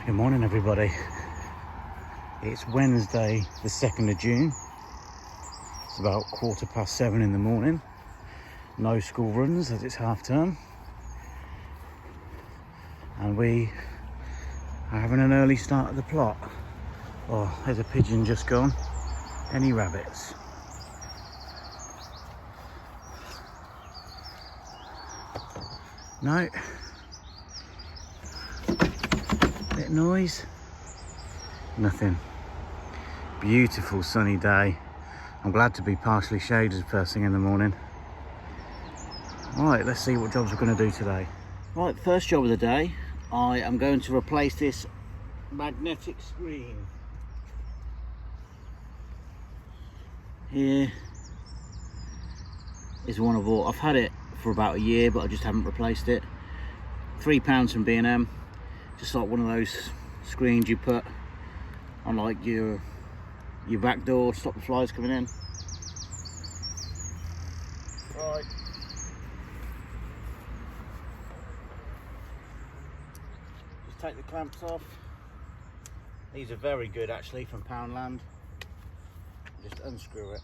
Good morning, everybody. It's Wednesday the 2nd of June. It's about 7:15 in the morning. No school runs as it's half term, and we are having an early start at the plot. Oh, there's a pigeon just gone. Any rabbits? No. Bit noise? Nothing. Beautiful sunny day. I'm glad to be partially shaded first thing in the morning. Right, let's see what jobs we're going to do today. Right, first job of the day. I am going to replace this magnetic screen. Here is one I bought. I've had it for about a year, but I just haven't replaced it. £3 from B&M. Just like one of those screens you put on like your back door to stop the flies coming in. Right. Just take the clamps off. These are very good actually from Poundland. Just unscrew it.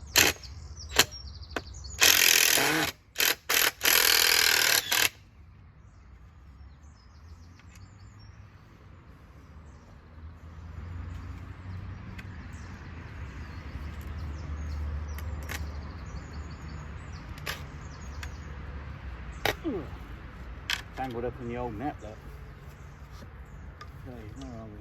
Tangled up in the old net, look. Okay, where are we?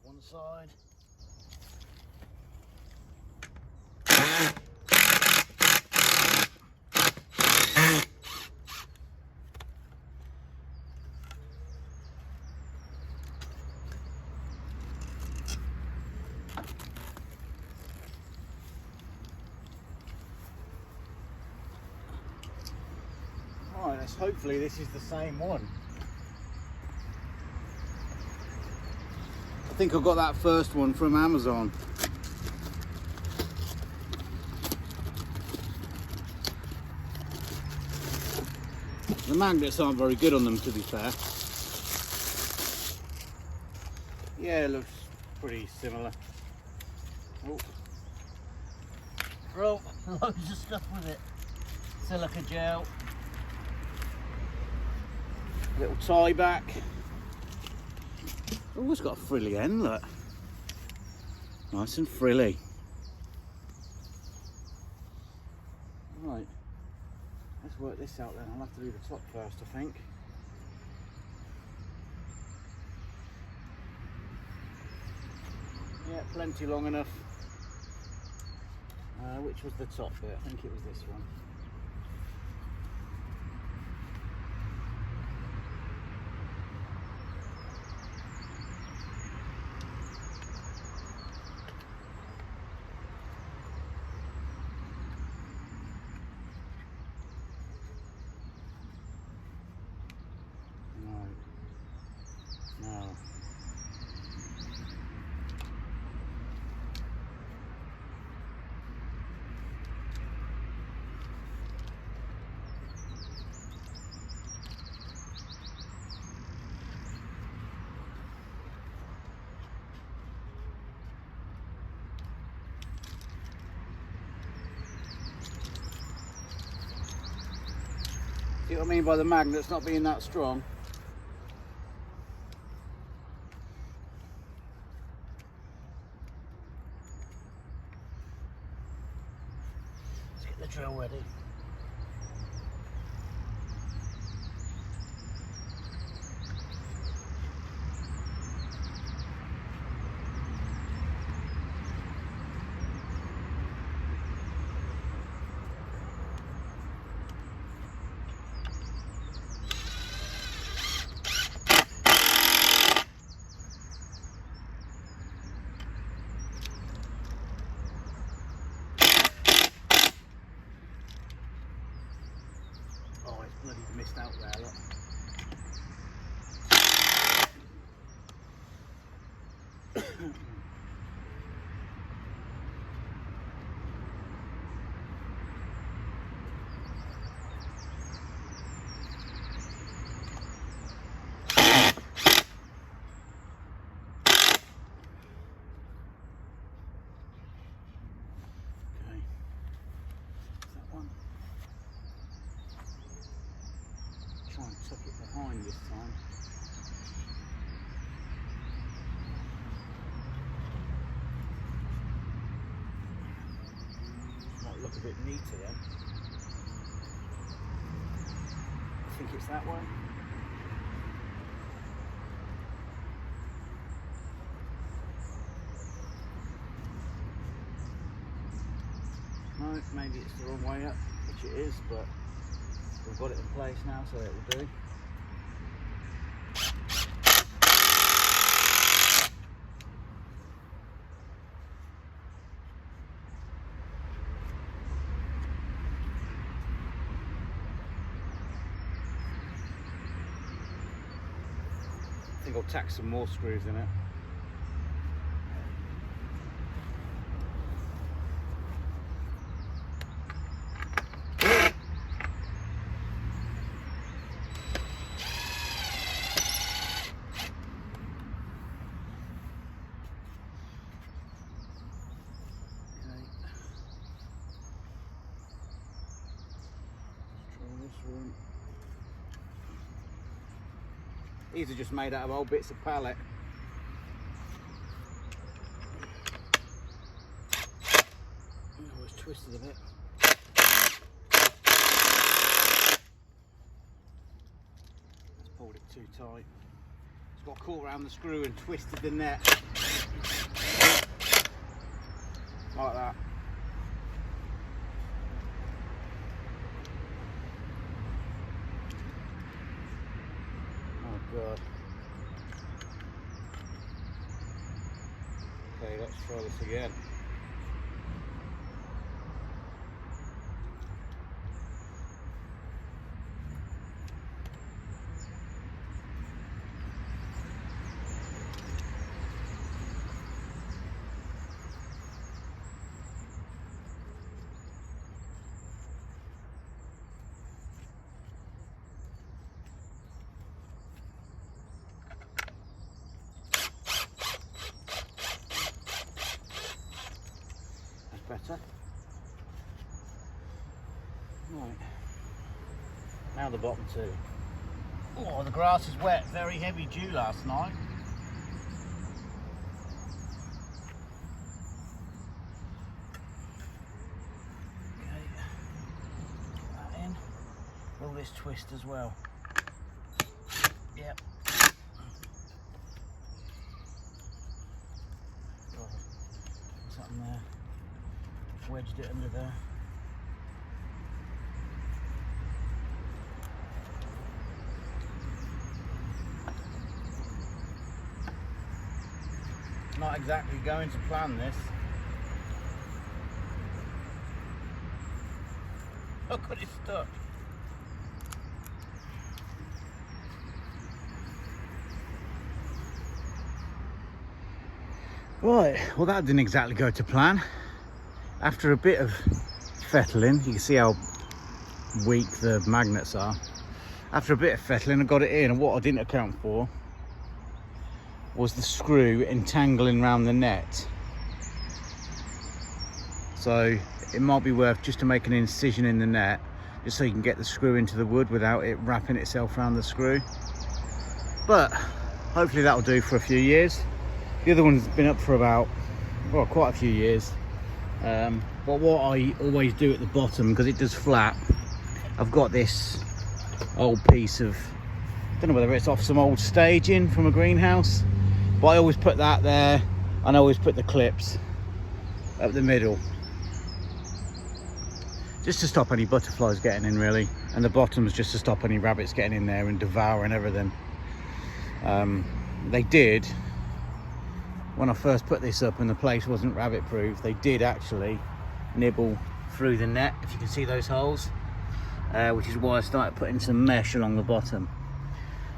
One side. Right, hopefully this is the same one. I think I got that first one from Amazon. The magnets aren't very good on them, to be fair. Yeah, it looks pretty similar. Oh, loads of stuff with it. Silica gel. Little tie back. Oh, it's got a frilly end, look. Nice and frilly. Right, let's work this out then. I'll have to do the top first, I think. Yeah, plenty long enough. Which was the top bit? I think it was this one. Now, See what I mean by the magnets not being that strong? Let's get the drill ready. Bloody missed out there, look. Try and tuck it behind this time. Might look a bit neater then. I think it's that way. No, maybe it's the wrong way up, which it is, but we've got it in place now, so it will do. I think I'll tack some more screws in it. These are just made out of old bits of pallet. Oh, it's twisted a bit. That's pulled it too tight. It's got caught around the screw and twisted the net. Like that. God. Okay, let's try this again. Better. Right. Now the bottom two. Oh, the grass is wet. Very heavy dew last night. Okay. Put that in. All this twist as well. Yep. Something there. Wedged it under there. Not exactly going to plan this. Look what it's stuck. Right, well that didn't exactly go to plan. After a bit of fettling, you can see how weak the magnets are. After a bit of fettling, I got it in, and what I didn't account for was the screw entangling around the net. So it might be worth, just to make an incision in the net, just so you can get the screw into the wood without it wrapping itself around the screw. But hopefully that'll do for a few years. The other one's been up for about, well, quite a few years. But what I always do at the bottom, because it does flap, I've got this old piece of, I don't know whether it's off some old staging from a greenhouse, but I always put that there, and I always put the clips up the middle, just to stop any butterflies getting in, really, and the bottom's just to stop any rabbits getting in there and devouring everything. They did, when I first put this up and the place wasn't rabbit proof, they did actually nibble through the net, if you can see those holes, which is why I started putting some mesh along the bottom.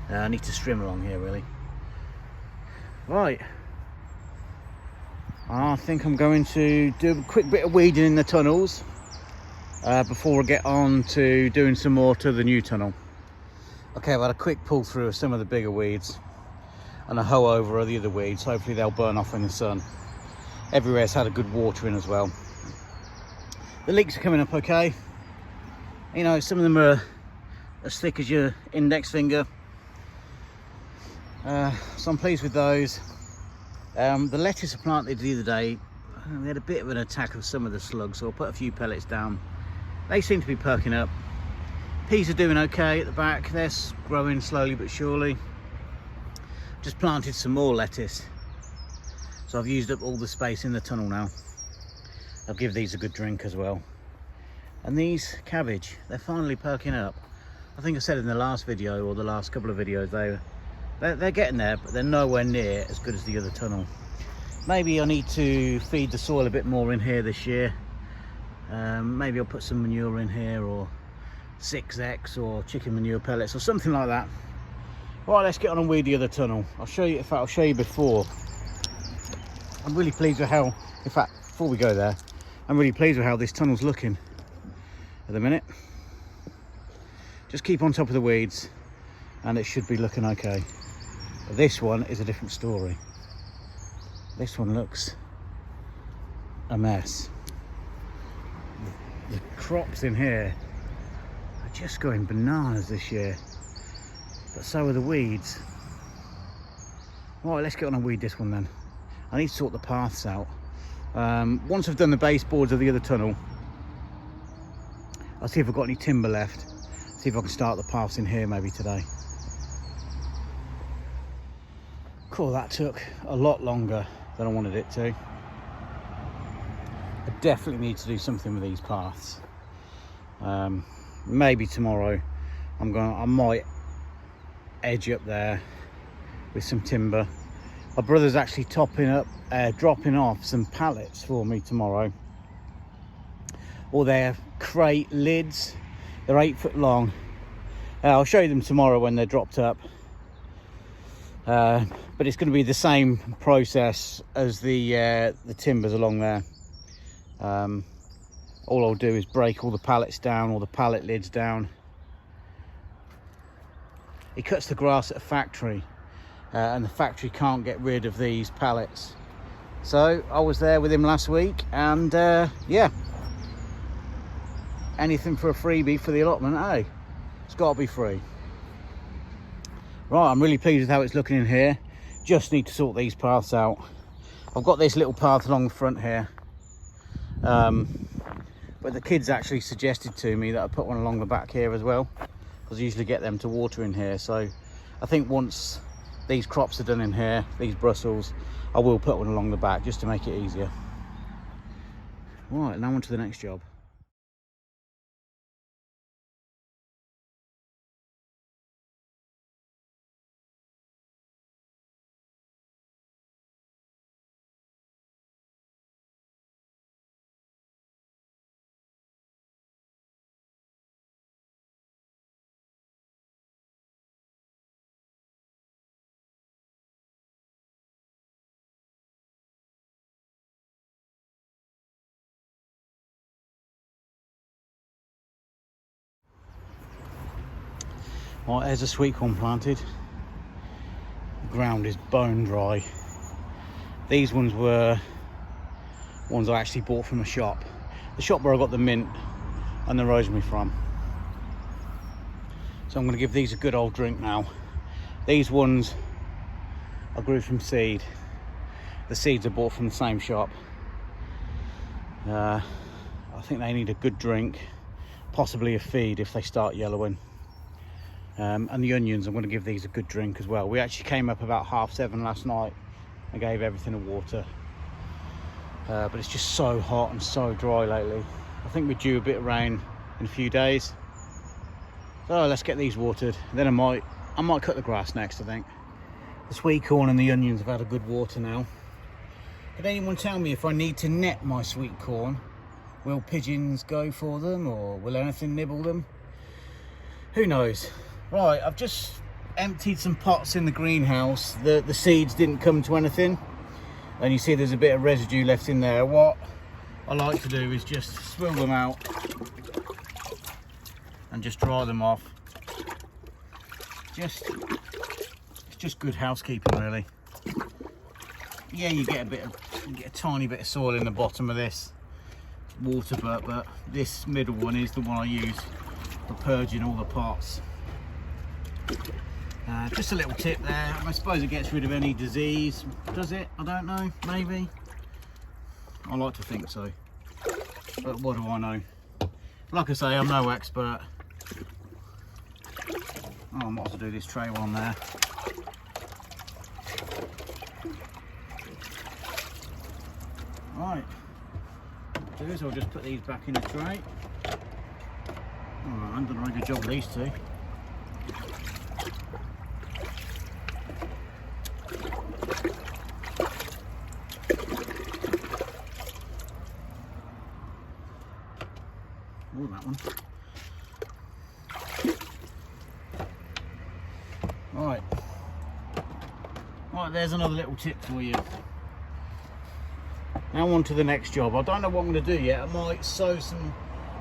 I need to trim along here, really. Right, I think I'm going to do a quick bit of weeding in the tunnels before I get on to doing some more to the new tunnel. Okay, I've had a quick pull through of some of the bigger weeds and a hoe over of the other weeds. Hopefully they'll burn off in the sun. Everywhere's had a good watering as well. The leeks are coming up okay. You know, some of them are as thick as your index finger. So I'm pleased with those. The lettuce I planted the other day, we had a bit of an attack of some of the slugs, so I'll put a few pellets down. They seem to be perking up. Peas are doing okay at the back. They're growing slowly but surely. Just planted some more lettuce. So I've used up all the space in the tunnel now. I'll give these a good drink as well. And these cabbage, they're finally perking up. I think I said in the last video, or the last couple of videos, they're getting there, but they're nowhere near as good as the other tunnel. Maybe I need to feed the soil a bit more in here this year. Maybe I'll put some manure in here, or 6X, or chicken manure pellets, or something like that. Right, let's get on and weed the other tunnel. I'll show you, in fact, I'll show you before. I'm really pleased with how, in fact, before we go there, I'm really pleased with how this tunnel's looking at the minute. Just keep on top of the weeds and it should be looking okay. But this one is a different story. This one looks a mess. The crops in here are just going bananas this year, but so are the weeds. Right, let's get on and weed this one then. I need to sort the paths out. Once I've done the baseboards of the other tunnel, I'll see if I've got any timber left. See if I can start the paths in here maybe today. Cool, that took a lot longer than I wanted it to. I definitely need to do something with these paths. Maybe tomorrow I might edge up there with some timber. My brother's actually dropping off some pallets for me tomorrow. Or their crate lids. They're 8 foot long. I'll show you them tomorrow when they're dropped up. But it's going to be the same process as the timbers along there. All I'll do is break all the pallets down, all the pallet lids down. He cuts the grass at a factory, and the factory can't get rid of these pallets. So I was there with him last week, and yeah, anything for a freebie for the allotment, eh? It's got to be free. Right, I'm really pleased with how it's looking in here. Just need to sort these paths out. I've got this little path along the front here, but the kids actually suggested to me that I put one along the back here as well, because I usually get them to water in here. So I think once these crops are done in here, these Brussels, I will put one along the back just to make it easier. Right, now on to the next job. Right, there's a sweetcorn planted. The ground is bone dry. These ones were ones I actually bought from a shop. The shop where I got the mint and the rosemary from. So I'm going to give these a good old drink now. These ones I grew from seed. The seeds are bought from the same shop. I think they need a good drink, possibly a feed if they start yellowing. And the onions, I'm going to give these a good drink as well. We actually came up about 7:30 last night. I gave everything a water. But it's just so hot and so dry lately. I think we're due a bit of rain in a few days. So let's get these watered. Then I might cut the grass next, I think. The sweet corn and the onions have had a good water now. Could anyone tell me if I need to net my sweet corn? Will pigeons go for them, or will anything nibble them? Who knows? Right, I've just emptied some pots in the greenhouse. The seeds didn't come to anything. And you see there's a bit of residue left in there. What I like to do is just swill them out and just dry them off. It's just good housekeeping, really. Yeah, you get a tiny bit of soil in the bottom of this water butt, but this middle one is the one I use for purging all the pots. Just a little tip there. I suppose it gets rid of any disease. Does it? I don't know. Maybe. I like to think so. But what do I know? Like I say, I'm no expert. Oh, I might as well do this tray while I'm there. Right. What I'll do is I'll just put these back in the tray. Oh, I'm doing a very good job with these two. Oh, that one. Right, there's another little tip for you. Now on to the next job. I don't know what I'm going to do yet. I might sow some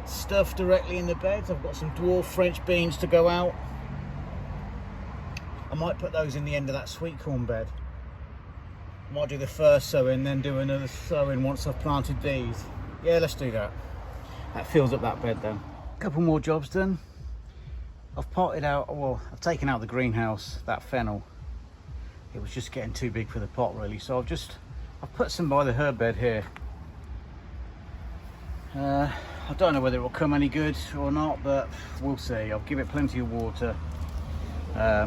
stuff directly in the beds. I've got some dwarf French beans to go out. I might put those in the end of that sweet corn bed. I might do the first sowing, then do another sowing once I've planted these. Yeah, let's do that. That fills up that bed then. A couple more jobs done. I've potted out, well, I've taken out the greenhouse, that fennel. It was just getting too big for the pot really, so I've put some by the herb bed here. I don't know whether it will come any good or not, but we'll see. I'll give it plenty of water. I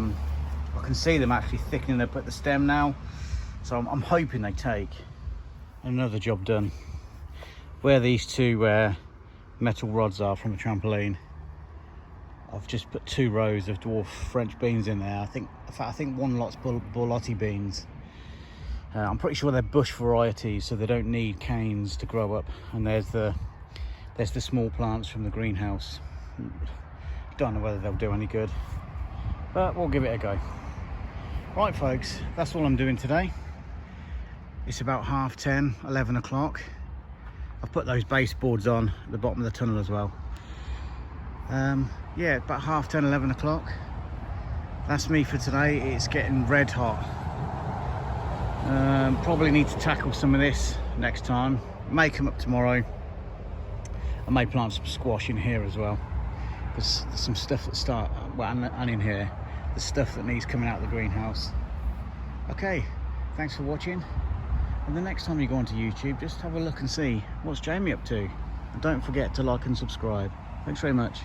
can see them actually thickening up at the stem now, so I'm hoping they take. Another job done. Where these two metal rods are from a trampoline, I've just put 2 rows of dwarf French beans in there. In fact, I think one lot's Borlotti beans. I'm pretty sure they're bush varieties, so they don't need canes to grow up. And there's the small plants from the greenhouse. Don't know whether they'll do any good, but we'll give it a go. Right folks, that's all I'm doing today. It's about 10:30, 11 o'clock. I've put those baseboards on at the bottom of the tunnel as well. Yeah, about 10:30, 11 o'clock. That's me for today. It's getting red hot. Probably need to tackle some of this next time. May come up tomorrow. I may plant some squash in here as well, because there's some stuff that and in here, the stuff that needs coming out of the greenhouse. Okay, thanks for watching. And the next time you go onto YouTube, just have a look and see what's Jamie up to. And don't forget to like and subscribe. Thanks very much.